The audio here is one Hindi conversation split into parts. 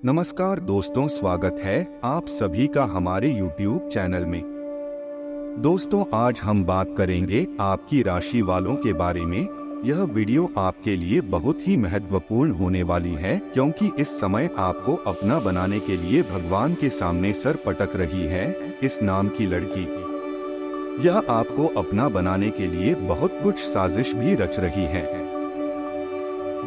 नमस्कार दोस्तों, स्वागत है आप सभी का हमारे YouTube चैनल में। दोस्तों, आज हम बात करेंगे आपकी राशि वालों के बारे में। यह वीडियो आपके लिए बहुत ही महत्वपूर्ण होने वाली है, क्योंकि इस समय आपको अपना बनाने के लिए भगवान के सामने सर पटक रही है इस नाम की लड़की। यह आपको अपना बनाने के लिए बहुत कुछ साजिश भी रच रही है,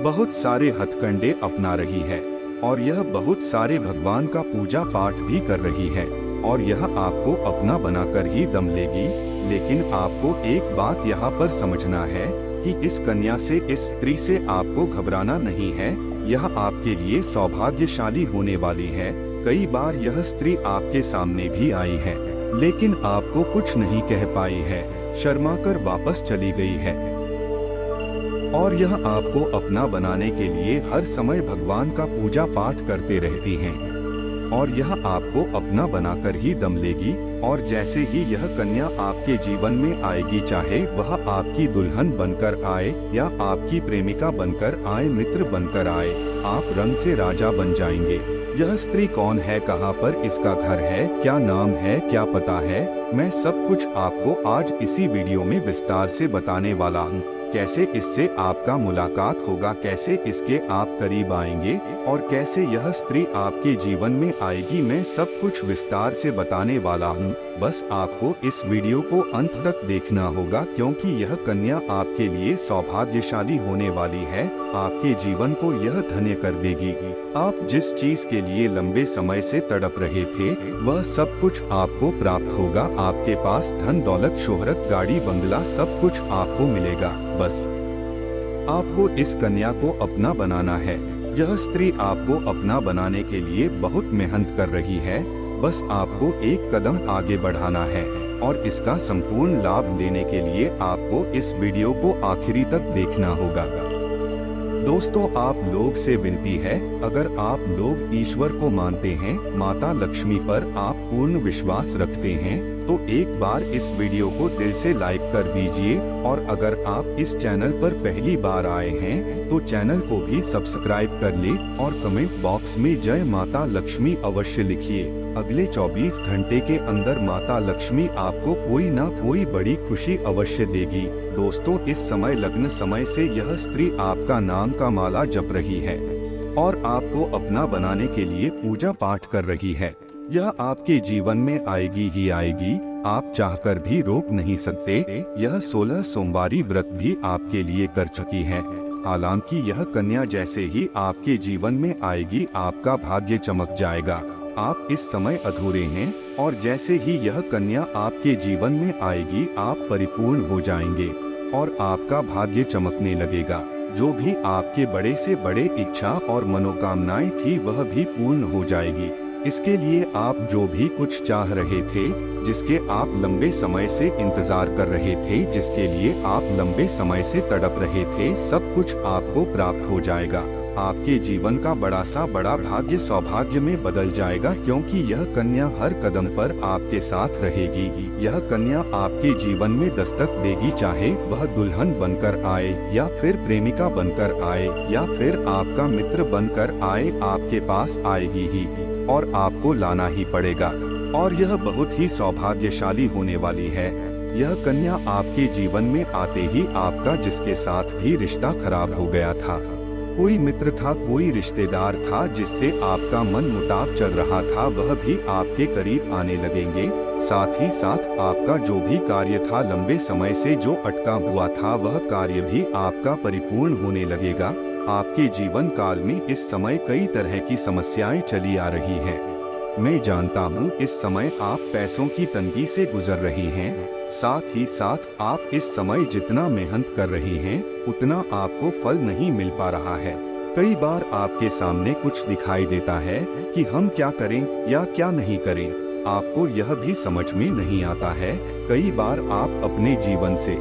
बहुत सारे हथकंडे अपना रही है और यह बहुत सारे भगवान का पूजा पाठ भी कर रही है और यह आपको अपना बनाकर ही दम लेगी। लेकिन आपको एक बात यहाँ पर समझना है कि इस कन्या से, इस स्त्री से आपको घबराना नहीं है। यह आपके लिए सौभाग्यशाली होने वाली है। कई बार यह स्त्री आपके सामने भी आई है, लेकिन आपको कुछ नहीं कह पाई है, शर्मा कर वापस चली गई है। और यह आपको अपना बनाने के लिए हर समय भगवान का पूजा पाठ करते रहती हैं और यह आपको अपना बनाकर ही दम लेगी। और जैसे ही यह कन्या आपके जीवन में आएगी, चाहे वह आपकी दुल्हन बनकर आए या आपकी प्रेमिका बनकर आए, मित्र बनकर आए, आप रंग से राजा बन जाएंगे। यह स्त्री कौन है, कहाँ पर इसका घर है, क्या नाम है, क्या पता है, मैं सब कुछ आपको आज इसी वीडियो में विस्तार से बताने वाला हूँ। कैसे इससे आपका मुलाकात होगा, कैसे इसके आप करीब आएंगे और कैसे यह स्त्री आपके जीवन में आएगी, मैं सब कुछ विस्तार से बताने वाला हूँ। बस आपको इस वीडियो को अंत तक देखना होगा, क्योंकि यह कन्या आपके लिए सौभाग्यशाली होने वाली है। आपके जीवन को यह धन्य कर देगी। आप जिस चीज के लिए लंबे समय से तड़प रहे थे, वह सब कुछ आपको प्राप्त होगा। आपके पास धन दौलत, शोहरत, गाड़ी, बंगला, सब कुछ आपको मिलेगा। बस आपको इस कन्या को अपना बनाना है। यह स्त्री आपको अपना बनाने के लिए बहुत मेहनत कर रही है। बस आपको एक कदम आगे बढ़ाना है और इसका संपूर्ण लाभ लेने के लिए आपको इस वीडियो को आखिरी तक देखना होगा। दोस्तों, आप लोग से विनती है, अगर आप लोग ईश्वर को मानते हैं, माता लक्ष्मी पर आप पूर्ण विश्वास रखते हैं, तो एक बार इस वीडियो को दिल से लाइक कर दीजिए। और अगर आप इस चैनल पर पहली बार आए हैं तो चैनल को भी सब्सक्राइब कर ले और कमेंट बॉक्स में जय माता लक्ष्मी अवश्य लिखिए। अगले 24 घंटे के अंदर माता लक्ष्मी आपको कोई ना कोई बड़ी खुशी अवश्य देगी। दोस्तों, इस समय लग्न समय से यह स्त्री आपका नाम का माला जप रही है और आपको अपना बनाने के लिए पूजा पाठ कर रही है। यह आपके जीवन में आएगी ही आएगी, आप चाहकर भी रोक नहीं सकते। यह 16 सोमवारी व्रत भी आपके लिए कर चुकी है। हालांकि यह कन्या जैसे ही आपके जीवन में आएगी, आपका भाग्य चमक जाएगा। आप इस समय अधूरे हैं और जैसे ही यह कन्या आपके जीवन में आएगी, आप परिपूर्ण हो जाएंगे और आपका भाग्य चमकने लगेगा। जो भी आपके बड़े से बड़े इच्छा और मनोकामनाएं थी, वह भी पूर्ण हो जाएगी। इसके लिए आप जो भी कुछ चाह रहे थे, जिसके आप लंबे समय से इंतजार कर रहे थे, जिसके लिए आप लंबे समय से तड़प रहे थे, सब कुछ आपको प्राप्त हो जाएगा। आपके जीवन का बड़ा सा बड़ा भाग्य सौभाग्य में बदल जाएगा, क्योंकि यह कन्या हर कदम पर आपके साथ रहेगी। यह कन्या आपके जीवन में दस्तक देगी, चाहे वह दुल्हन बनकर आए या फिर प्रेमिका बनकर आए या फिर आपका मित्र बनकर आए, आपके पास आएगी ही और आपको लाना ही पड़ेगा। और यह बहुत ही सौभाग्यशाली होने वाली है। यह कन्या आपके जीवन में आते ही आपका जिसके साथ भी रिश्ता खराब हो गया था, कोई मित्र था, कोई रिश्तेदार था जिससे आपका मन मुटाव चल रहा था, वह भी आपके करीब आने लगेंगे। साथ ही साथ आपका जो भी कार्य था, लंबे समय से जो अटका हुआ था, वह कार्य भी आपका परिपूर्ण होने लगेगा। आपके जीवन काल में इस समय कई तरह की समस्याएं चली आ रही हैं। मैं जानता हूँ इस समय आप पैसों की तंगी से गुजर रही हैं। साथ ही साथ आप इस समय जितना मेहनत कर रही हैं, उतना आपको फल नहीं मिल पा रहा है। कई बार आपके सामने कुछ दिखाई देता है कि हम क्या करें या क्या नहीं करें, आपको यह भी समझ में नहीं आता है। कई बार आप अपने जीवन से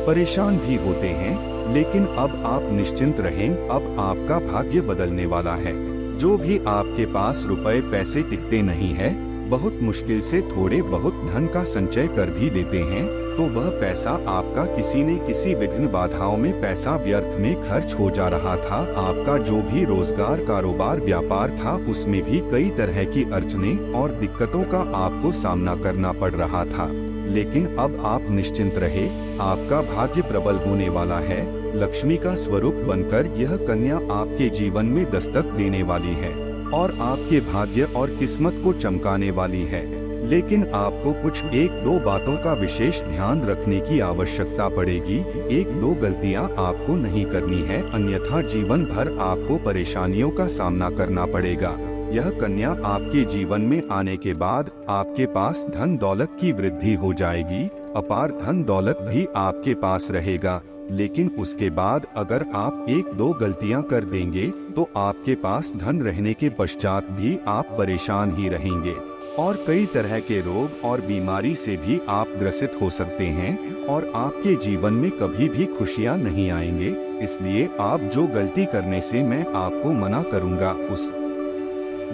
परेशान भी होते हैं, लेकिन अब आप निश्चिंत रहें, अब आपका भाग्य बदलने वाला है। जो भी आपके पास रुपए पैसे टिकते नहीं है, बहुत मुश्किल से थोड़े बहुत धन का संचय कर भी लेते हैं, तो वह पैसा आपका किसी न किसी विघ्न बाधाओं में पैसा व्यर्थ में खर्च हो जा रहा था। आपका जो भी रोजगार, कारोबार, व्यापार था उसमें भी कई तरह की अड़चने और दिक्कतों का आपको सामना करना पड़ रहा था। लेकिन अब आप निश्चिंत रहे, आपका भाग्य प्रबल होने वाला है। लक्ष्मी का स्वरूप बनकर यह कन्या आपके जीवन में दस्तक देने वाली है और आपके भाग्य और किस्मत को चमकाने वाली है। लेकिन आपको कुछ 1-2 बातों का विशेष ध्यान रखने की आवश्यकता पड़ेगी। 1-2 गलतियां आपको नहीं करनी है, अन्यथा जीवन भर आपको परेशानियों का सामना करना पड़ेगा। यह कन्या आपके जीवन में आने के बाद आपके पास धन दौलत की वृद्धि हो जाएगी। अपार धन दौलत भी आपके पास रहेगा। लेकिन उसके बाद अगर आप 1-2 गलतियां कर देंगे तो आपके पास धन रहने के पश्चात भी आप परेशान ही रहेंगे और कई तरह के रोग और बीमारी से भी आप ग्रसित हो सकते हैं और आपके जीवन में कभी भी खुशियां नहीं आएंगे। इसलिए आप जो गलती करने से मैं आपको मना करूंगा, उस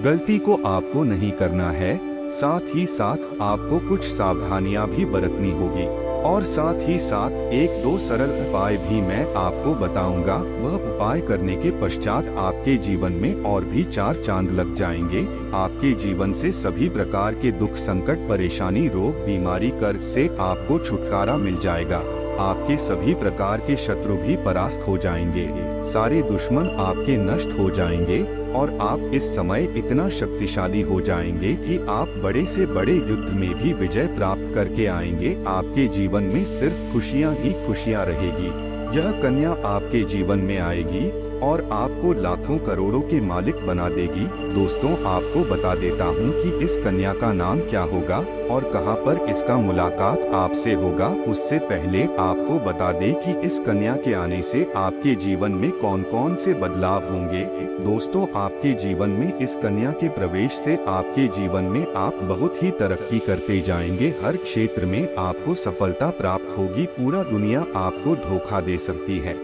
गलती को आपको नहीं करना है। साथ ही साथ आपको कुछ सावधानियां भी बरतनी होगी और साथ ही साथ 1-2 सरल उपाय भी मैं आपको बताऊंगा। वह उपाय करने के पश्चात आपके जीवन में और भी 4 चांद लग जाएंगे। आपके जीवन से सभी प्रकार के दुख, संकट, परेशानी, रोग, बीमारी, कर्ज से आपको छुटकारा मिल जाएगा। आपके सभी प्रकार के शत्रु भी परास्त हो जाएंगे, सारे दुश्मन आपके नष्ट हो जाएंगे और आप इस समय इतना शक्तिशाली हो जाएंगे कि आप बड़े से बड़े युद्ध में भी विजय प्राप्त करके आएंगे। आपके जीवन में सिर्फ खुशियां ही खुशियां रहेगी। यह कन्या आपके जीवन में आएगी और आपको लाखों करोड़ों के मालिक बना देगी। दोस्तों, आपको बता देता हूँ कि इस कन्या का नाम क्या होगा और कहाँ पर इसका मुलाकात आपसे होगा। उससे पहले आपको बता दें कि इस कन्या के आने से आपके जीवन में कौन कौन से बदलाव होंगे। दोस्तों, आपके जीवन में इस कन्या के प्रवेश से आपके जीवन में आप बहुत ही तरक्की करते जाएंगे। हर क्षेत्र में आपको सफलता प्राप्त होगी। पूरा दुनिया आपको धोखा दे सकती है,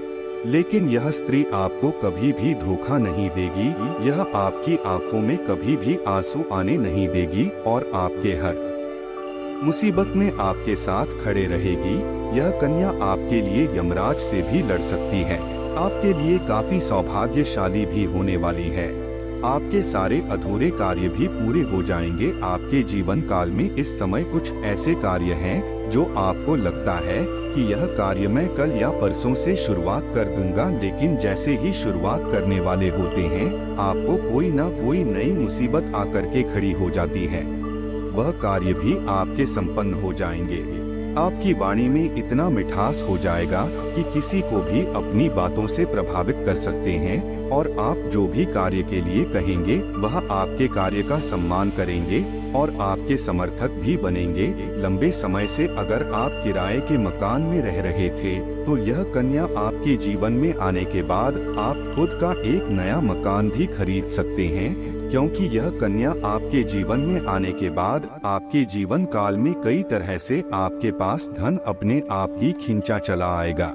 लेकिन यह स्त्री आपको कभी भी धोखा नहीं देगी। यह आपकी आंखों में कभी भी आंसू आने नहीं देगी और आपके हर मुसीबत में आपके साथ खड़े रहेगी। यह कन्या आपके लिए यमराज से भी लड़ सकती है। आपके लिए काफी सौभाग्यशाली भी होने वाली है। आपके सारे अधूरे कार्य भी पूरे हो जाएंगे। आपके जीवन काल में इस समय कुछ ऐसे कार्य हैं जो आपको लगता है कि यह कार्य मैं कल या परसों से शुरुआत कर दूंगा, लेकिन जैसे ही शुरुआत करने वाले होते हैं आपको कोई न कोई नई मुसीबत आकर के खड़ी हो जाती है। वह कार्य भी आपके संपन्न हो जाएंगे। आपकी वाणी में इतना मिठास हो जाएगा कि किसी को भी अपनी बातों से प्रभावित कर सकते हैं और आप जो भी कार्य के लिए कहेंगे वह आपके कार्य का सम्मान करेंगे और आपके समर्थक भी बनेंगे। लंबे समय से अगर आप किराए के मकान में रह रहे थे तो यह कन्या आपके जीवन में आने के बाद आप खुद का एक नया मकान भी खरीद सकते हैं, क्योंकि यह कन्या आपके जीवन में आने के बाद आपके जीवन काल में कई तरह से आपके पास धन अपने आप ही खींचा चला आएगा।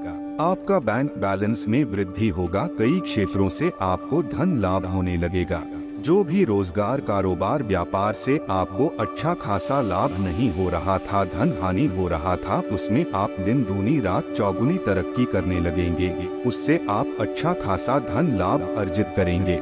आपका बैंक बैलेंस में वृद्धि होगा। कई क्षेत्रों से आपको धन लाभ होने लगेगा। जो भी रोजगार, कारोबार, व्यापार से आपको अच्छा खासा लाभ नहीं हो रहा था, धन हानि हो रहा था, उसमें आप दिन दूनी रात चौगुनी तरक्की करने लगेंगे। उससे आप अच्छा खासा धन लाभ अर्जित करेंगे।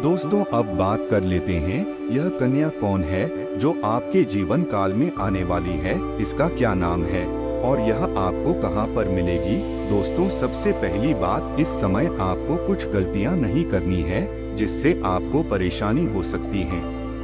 दोस्तों, अब बात कर लेते हैं यह कन्या कौन है जो आपके जीवन काल में आने वाली है, इसका क्या नाम है और यह आपको कहां पर मिलेगी। दोस्तों, सबसे पहली बात, इस समय आपको कुछ गलतियां नहीं करनी है जिससे आपको परेशानी हो सकती है।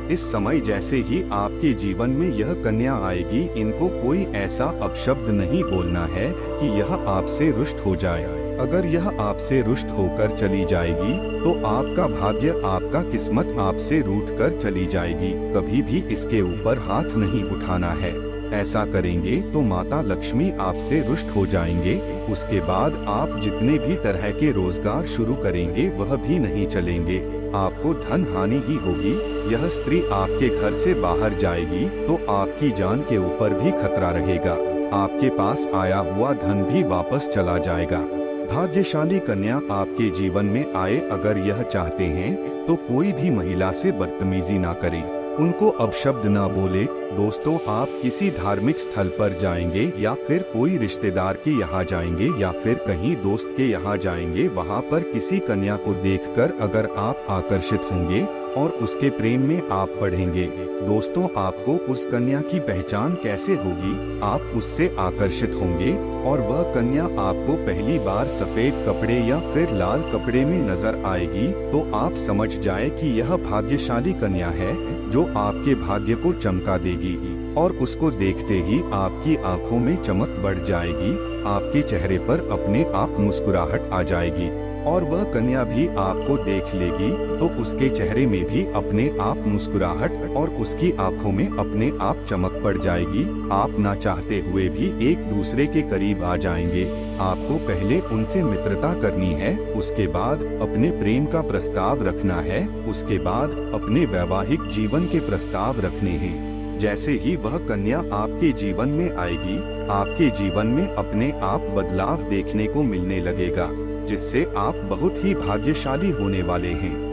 इस समय जैसे ही आपके जीवन में यह कन्या आएगी, इनको कोई ऐसा अपशब्द नहीं बोलना है कि यह आपसे रुष्ट हो जाए। अगर यह आपसे रुष्ट होकर चली जाएगी तो आपका भाग्य, आपका किस्मत आपसे रूठ कर चली जाएगी। कभी भी इसके ऊपर हाथ नहीं उठाना है। ऐसा करेंगे तो माता लक्ष्मी आपसे रुष्ट हो जाएंगे। उसके बाद आप जितने भी तरह के रोजगार शुरू करेंगे वह भी नहीं चलेंगे। आपको धन हानि ही होगी। यह स्त्री आपके घर से बाहर जाएगी तो आपकी जान के ऊपर भी खतरा रहेगा। आपके पास आया हुआ धन भी वापस चला जाएगा। भाग्यशाली कन्या आपके जीवन में आए, अगर यह चाहते हैं तो कोई भी महिला से बदतमीजी ना करें। उनको अपशब्द ना बोले। दोस्तों, आप किसी धार्मिक स्थल पर जाएंगे या फिर कोई रिश्तेदार के यहाँ जाएंगे या फिर कहीं दोस्त के यहाँ जाएंगे, वहाँ पर किसी कन्या को देखकर अगर आप आकर्षित होंगे और उसके प्रेम में आप पड़ेंगे, दोस्तों आपको उस कन्या की पहचान कैसे होगी? आप उससे आकर्षित होंगे और वह कन्या आपको पहली बार सफेद कपड़े या फिर लाल कपड़े में नजर आएगी तो आप समझ जाए कि यह भाग्यशाली कन्या है जो आपके भाग्य को चमका देगी और उसको देखते ही आपकी आंखों में चमक बढ़ जाएगी, आपके चेहरे पर अपने आप मुस्कुराहट आ जाएगी और वह कन्या भी आपको देख लेगी तो उसके चेहरे में भी अपने आप मुस्कुराहट और उसकी आंखों में अपने आप चमक पड़ जाएगी। आप ना चाहते हुए भी एक दूसरे के करीब आ जाएंगे। आपको पहले उनसे मित्रता करनी है, उसके बाद अपने प्रेम का प्रस्ताव रखना है, उसके बाद अपने वैवाहिक जीवन के प्रस्ताव रखने हैं। जैसे ही वह कन्या आपके जीवन में आएगी, आपके जीवन में अपने आप बदलाव देखने को मिलने लगेगा, जिससे आप बहुत ही भाग्यशाली होने वाले हैं।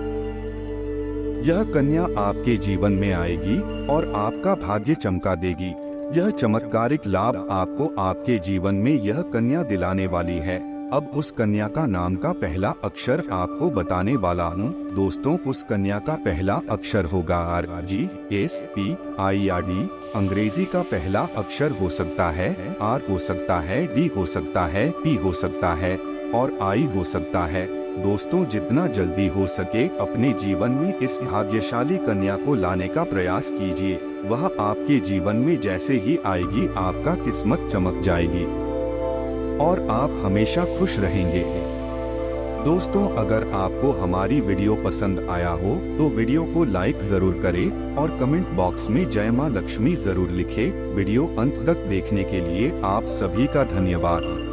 यह कन्या आपके जीवन में आएगी और आपका भाग्य चमका देगी। यह चमत्कारिक लाभ आपको आपके जीवन में यह कन्या दिलाने वाली है। अब उस कन्या का नाम का पहला अक्षर आपको बताने वाला हूँ। दोस्तों, उस कन्या का पहला अक्षर होगा RGSPIRD। अंग्रेजी का पहला अक्षर हो सकता है R, हो सकता है D, हो सकता है P, हो सकता है और I हो सकता है। दोस्तों, जितना जल्दी हो सके अपने जीवन में इस भाग्यशाली कन्या को लाने का प्रयास कीजिए। वह आपके जीवन में जैसे ही आएगी आपका किस्मत चमक जाएगी और आप हमेशा खुश रहेंगे। दोस्तों, अगर आपको हमारी वीडियो पसंद आया हो तो वीडियो को लाइक जरूर करें और कमेंट बॉक्स में जय मां लक्ष्मी जरूर लिखें। वीडियो अंत तक देखने के लिए आप सभी का धन्यवाद।